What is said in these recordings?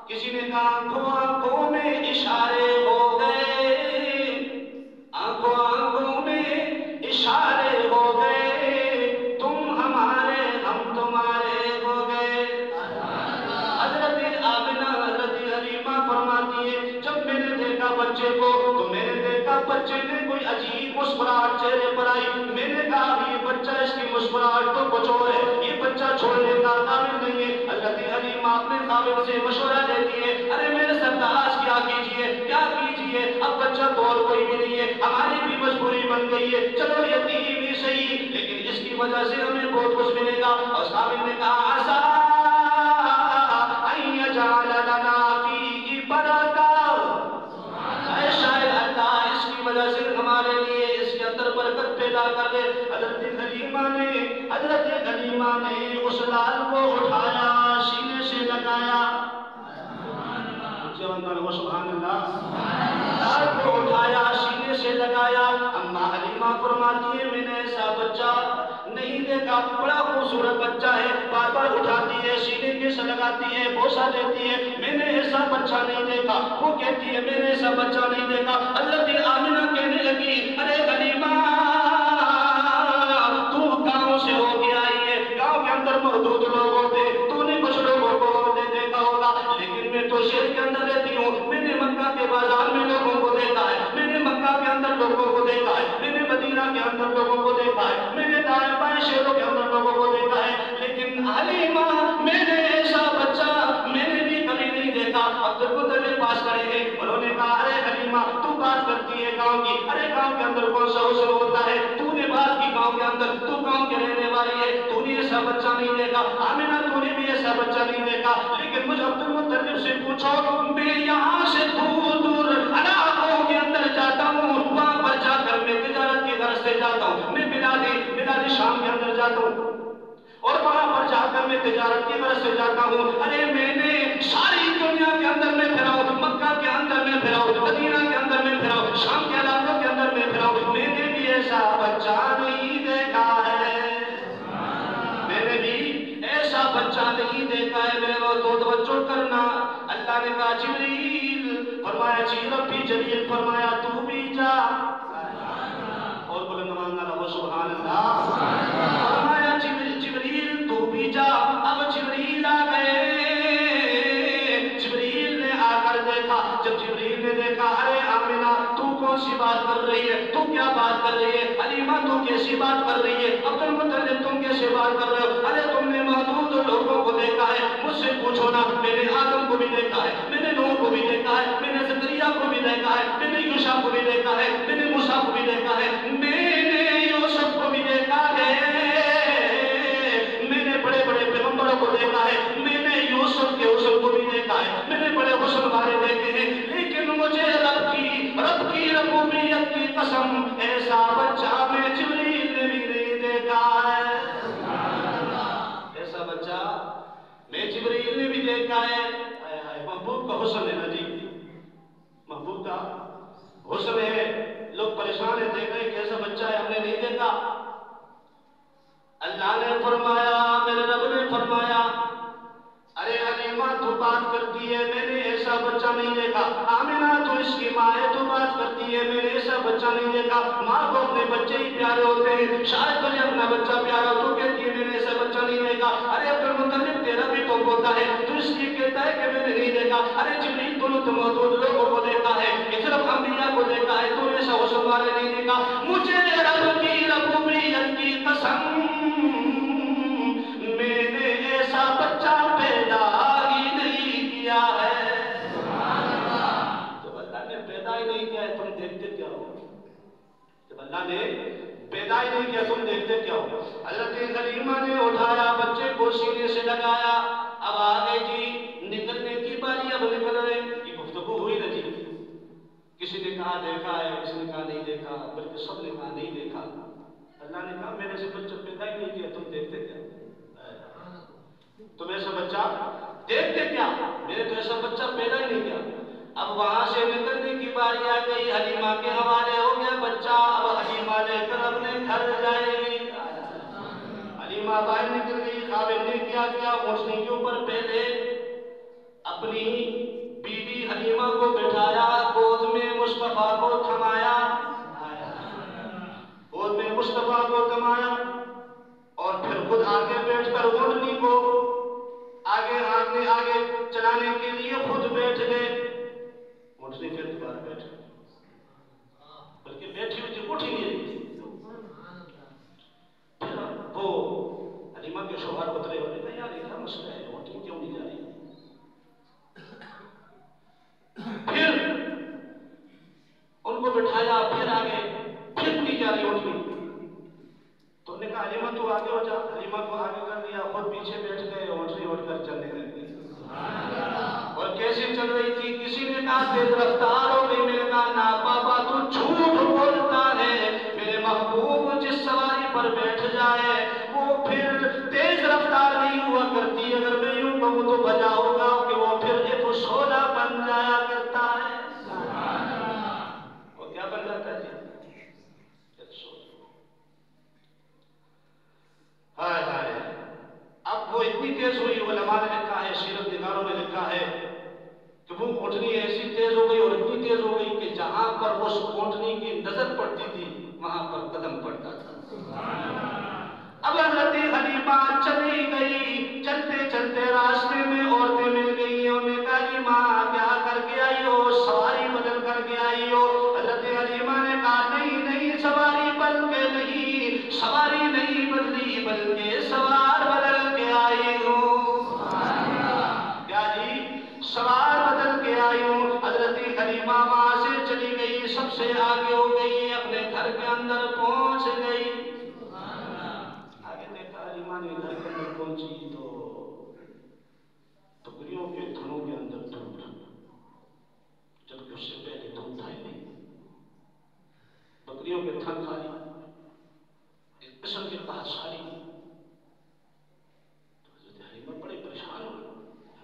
کسی نے کہا آنکھوں میں اشارے ہو گئے، آنکھوں میں اشارے ہو گئے، تم ہمارے ہم تمہارے ہو گئے۔ حضرت آمنہ حضرت حلیمہ فرماتی ہے جب میں نے دیکھا بچے کو تو میں نے دیکھا بچے نے کوئی عجیب مسکراہٹ چہرے پر آئی۔ میں نے کہا یہ بچہ اس کی مسکراہٹ تو کچھ اور ہے، یہ بچہ چھوڑنے کا قابل نہیں ہے۔ حضرت حلیمہ اپنے خاوند سے مشورہ لیتی ہے، ارے میرے سردار کیا کیجئے کیا کیجئے، اب بچہ تو اور کوئی بھی نہیں ہے، ہماری بھی مجبوری بن گئی ہے، چلو یتیم ہی صحیح لیکن اس کی وجہ سے ہمیں بہت کچھ ملے گا۔ اور خاوند نے کہا عسیٰ ان یجعل لنا فیہ برکہ، اے شاید اللہ اس کی وجہ سے ہمارے لیے اس کے اندر برکت پیدا کر دے۔ حضرت حلیمہ نے اس لال کو اٹھایا، سینے سے لگایا، سبحان اللہ، لال کو اٹھایا سینے سے لگایا۔ اما حلیمہ فرماتی ہے میں نے ایسا بچہ نہیں دیکھا، بڑا خوبصورت بچہ ہے، بار بار اٹھاتی ہے سینے کے سے لگاتی ہے، بوسہ دیتی ہے، میں نے ایسا بچہ نہیں دیکھا۔ وہ کہتی ہے میں نے ایسا بچہ نہیں دیکھا۔ حضرت آمنہ کہنے لگی ارے حلیمہ تو گاؤں سے ہو کے آئی ہے، گاؤں کے اندر محدود لوگ ہوتے، تو نے کچھ لوگوں کو دیکھا ہوگا، لیکن میں تو شہر کے اندر رہتی ہوں، میں نے مکہ کے بازار میں لوگوں کو دیکھا ہے، میں نے مکہ کے اندر لوگوں کو دیکھا ہے، میں نے مدینہ کے اندر لوگوں کو دیکھا ہے، میں نے دائیں بائیں شہروں کے اندر لوگوں کو دیکھا ہے، لیکن حلیمہ میں نے ایسا بچہ میں نے بھی کبھی نہیں دیکھا۔ عبد المطلب پاس کرے گئے، انہوں نے کہا ارے حلیمہ تو بات کرتی ہے گاؤں کی، ارے گاؤں کے اندر کون سا حسن ہوتا ہے، تو نے بات کی گاؤں کے اندر، تو گاؤں کے رہنے والی ہے، تو نے ایسا بچہ نہیں دیکھا، آمنہ تو نے بھی ایسا بچہ نہیں دیکھا، لیکن مجھے عبد المطلب سے پوچھو میں یہاں سے دور دور علاقوں کے اندر جاتا ہوں، وہاں پر جا کر میں تجارت کی غرض سے جاتا ہوں، میں بلاد شام کے اندر جاتا ہوں اور وہاں پر جا کر میں تجارت کی غرض سے جاتا ہوں، ارے میں نے ساری دنیا کے اندر میں پھراؤ، مکہ کے اندر میں پھراؤ، مدینہ کے اندر میں پھراؤ، شام کے علاقوں کے اندر میں پھراؤ، میں نے بھی ایسا بچہ نہیں دیکھا ہے، میں نے بھی ایسا بچہ نہیں دیکھا ہے، میرے وہ تو توجہ کرنا۔ اللہ نے کہا جبریل، فرمایا جی ربی جلیل، فرمایا تو بھی جا، اور بلند آواز نہ رہو سبحان اللہ، فرمایا جبریل تو بھی جا۔ اب جبریل آ گئے، جبریل نے آ کر دیکھا، جب جبریل نے دیکھا ارے آمنہ تو کون سی بات کر رہی ہے، تو کیا بات کر رہی ہے، حلیمہ تو کیسی بات کر رہی ہے، عبد المطلب تم کیسے بات کر رہے ہو، ارے تم نے محدود لوگوں کو دیکھا ہے، مجھ سے پوچھو نا، میں نے آدم کو بھی دیکھا ہے، میں نے نوح کو بھی دیکھا ہے، میں نے زکریا کو بھی دیکھا ہے، میں نے یوشع کو بھی دیکھا ہے، میں نے موسیٰ کو بھی دیکھا ہے، میں نے یوسف کو بھی دیکھا ہے، میں نے بڑے بڑے پیغمبروں کو دیکھا ہے، میں نے یوسف کے حسن کو بھی دیکھا ہے، میں نے بڑے حسن والے دیکھے ہیں، لیکن مجھے رب کی ربوبیت کی قسم ایسا بچہ میں جبریل نے بھی نہیں دیکھا ہے، ایسا بچہ میں جبریل نے بھی دیکھا ہے۔ محبوب کا حسن ہے نا جی، محبوب کا حسن ہے، لوگ پریشان ہیں دیکھ رہے کہ ایسا بچہ ہے ہم نے نہیں دیکھا۔ اللہ نے فرمایا، میرے رب نے فرمایا ارے حلیمہ تو بات کرتی ہے میں نے ایسا بچہ نہیں دیکھا، آمنہ تو اس کی ماں ہے تو بات کرتی ہے میں نے ایسا بچہ نہیں دیکھا، ماں کو اپنے بچے ہی پیارے ہوتے ہیں، شاید تجھے اپنا بچہ پیارا تو کہتی ہے میں نے ایسا بچہ نہیں دیکھا، ارے عبد المطلب تیرا بھی تو ہوتا ہے تو اس لیے کہتا ہے کہ میں نے نہیں دیکھا، ارے جبریل تو نے محدود لوگوں کو دیکھا ہے، کہ صرف انبیاء کو دیکھا ہے، تو نے ایسا حسن والے نہیں دیکھا، مجھے رب کی ربوبیت کی قسم میں نے ایسا بچہ پیدا ہی نہیں کیا ہے، جب اللہ نے پیدا ہی نہیں کیا ہے تم دیکھتے کیا ہو، جب اللہ نے پیدا ہی نہیں کیا تم دیکھتے کیا ہو۔ حضرت حلیمہ نے اٹھایا بچے کو سینے سے لگایا، اب آگے جی نکلنے کی باری، اب نکل رہے، یہ گفتگو ہوئی نا جی، کسی نے کہا دیکھا ہے، کسی نے کہا نہیں دیکھا، بلکہ سب نے کہا نہیں دیکھا، اللہ نے کہا میں نے سے بچہ پیدا ہی نہیں کیا تم دیکھتے کیا، تم ایسا بچہ دیکھتے کیا، میں نے تو ایسا بچہ پیدا ہی نہیں کیا۔ اب وہاں سے نکلنے کی باری آ گئی، حلیمہ کے حوالے ہو گیا بچہ، اب حلیمہ لے کر اپنے گھر جائے گی، حلیمہ باہر نکل گئی، خاوند نے کیا اونٹنی کے اوپر پہلے اپنی بیوی حلیمہ کو بٹھایا، گود میں مصطفیٰ کو تھمایا، گود میں مصطفیٰ کو تھمایا، اور پھر خود آگے بیٹھ کر اونٹنی کو آگے چلانے کے لیے خود بیٹھ گئے۔ اونٹنی پھر دوبارہ بیٹھ گئی، بلکہ بیٹھی ہوئی تھی، اٹھ ہی نہیں رہی تھی۔ پھر وہ حلیمہ کے شوہر اترے اور نے کہا یار یہ کیا مسئلہ ہے، اونٹنی کیوں نہیں جا رہی؟ پھر ان کو بٹھایا، پھر آگے، پھر نہیں جا رہی اونٹنی۔ تو انہوں نے کہا حلیمہ تو آگے ہو جا، حلیمہ کو آگے کر دیا، خود پیچھے بیٹھ گئے، اونٹنی اٹھ کر چلنے لگی۔ اور کیسے چل رہی تھی؟ کسی نے کہا تیز رفتار ہو گئی، میں نے کہا نا پاپا تو جھوٹ بولتا ہے، میرے محبوب جس سواری پر بیٹھ جائے وہ پھر تیز رفتار نہیں ہوا کرتی، اگر میں یوں کہوں تو بجا ہوگا کہ وہ پھر F16 بن جایا کرتا ہے۔ وہ کیا بن جاتا ہے؟ ہائے ہائے، اب وہ اتنی تیز ہوئی، علماء نے لکھا ہے، سیرت نگاروں نے لکھا ہے کہ وہ اونٹنی ایسی تیز ہو گئی اور اتنی تیز ہو گئی کہ جہاں پر اس اونٹنی کی نظر پڑتی تھی وہاں پر قدم پڑتا تھا۔ اب حضرت حلیمہ چلی گئی، چلتے چلتے راستے میں عورتیں مل گئی، انہوں نے کہا حلیمہ کیا کر کے آئی ہو؟ سواری بدل کر کے آئی ہو؟ حضرت حلیمہ نے کہا نہیں نہیں، سواری بدل کے نہیں، سواری نہیں بدلی بلکہ سوار بدل کے آئی ہوں۔ کیا جی؟ سوار بدل کے آئی ہوں۔ حضرت حلیمہ وہاں سے چلی گئی، سب سے آگے ہو گئی، اپنے گھر کے اندر پہنچ گئی۔ آگے دیکھا حلیمہ نے گھر کے اندر پہنچی تو بکریوں کے تھنوں کے اندر دودھ، جبکہ اس سے پہلے دودھ تھا ہی نہیں، بکریوں کے تھن خالی، ایک قسم کے پاس خالی۔ تو حضرت حلیمہ بڑے پریشان ہوئے،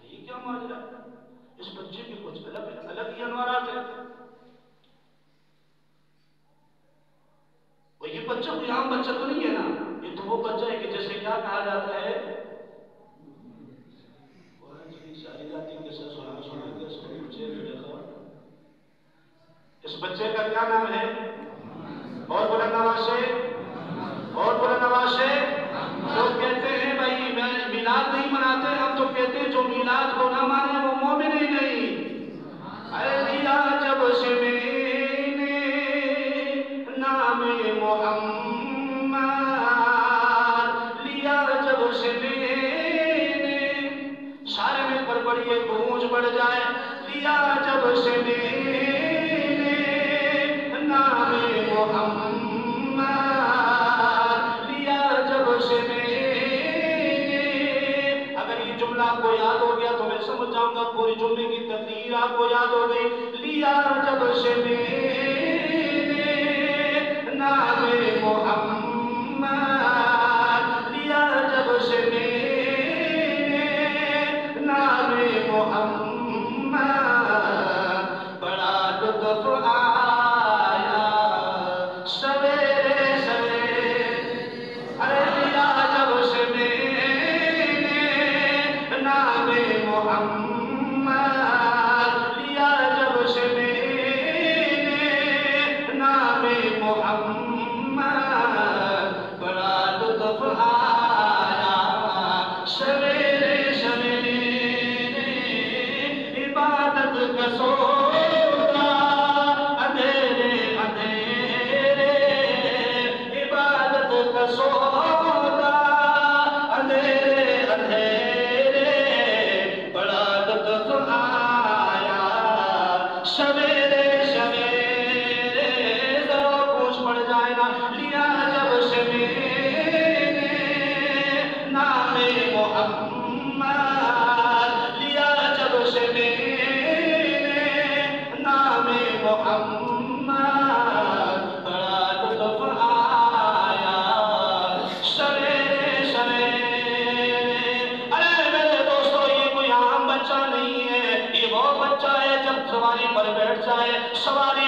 یہ کیا ماجرا ہے؟ اس بچے کے کچھ الگ ہی انوارات ہیں۔ وہ یہ بچہ کوئی عام بچہ تو نہیں ہے نا، یہ تو وہ بچہ ہے کہ جیسے کیا کہا جاتا ہے، اس بچے کا کیا نام ہے؟ اور بلند آواز سے، اور بلند آواز سے۔ لوگ کہتے ہیں بھائی میلاد نہیں مناتے، ہم تو کہتے ہیں جو میلاد کو نہ مانے وہ مومن ہی نہیں۔ اے لیا جب سے میں نے نام محمد، لیا جب سے میں نے، سارے مل کر پڑھیے گونج بڑھ جائے، لیا جب سے میں نے نام محمد، لیا جب سے میں نے۔ اگر یہ جملہ آپ کو یاد ہو گیا تو میں سمجھ جاؤں گا پوری جملے کی تقدیر آپ کو یاد ہو گئی۔ لیا جب سے میں نے نام محمد، لیا جب سے میں نے نام محمد، بڑا لطف آیا سویرے سویرے، ارے لیا جب سے میں نے نام محمد، لیا جب سے میں نے نام محمد، بڑا لطف آیا سویرے سویرے، عبادت کا سودا اندھیرے اندھیرے، عبادت کا سودا اندھیرے اندھیرے، بڑا لطف آیا سویرے سویرے۔ ذرا پوچھ پڑ جائے نا، لیا جب سے میں نے نام محمد، لیا جب سے میں نے نام محمد، بڑا لطف آیا سویرے سویرے۔ ارے میرے دوستو، یہ کوئی عام بچہ نہیں ہے، یہ وہ بچہ ہے جب سواری پر بیٹھ جائے، سواری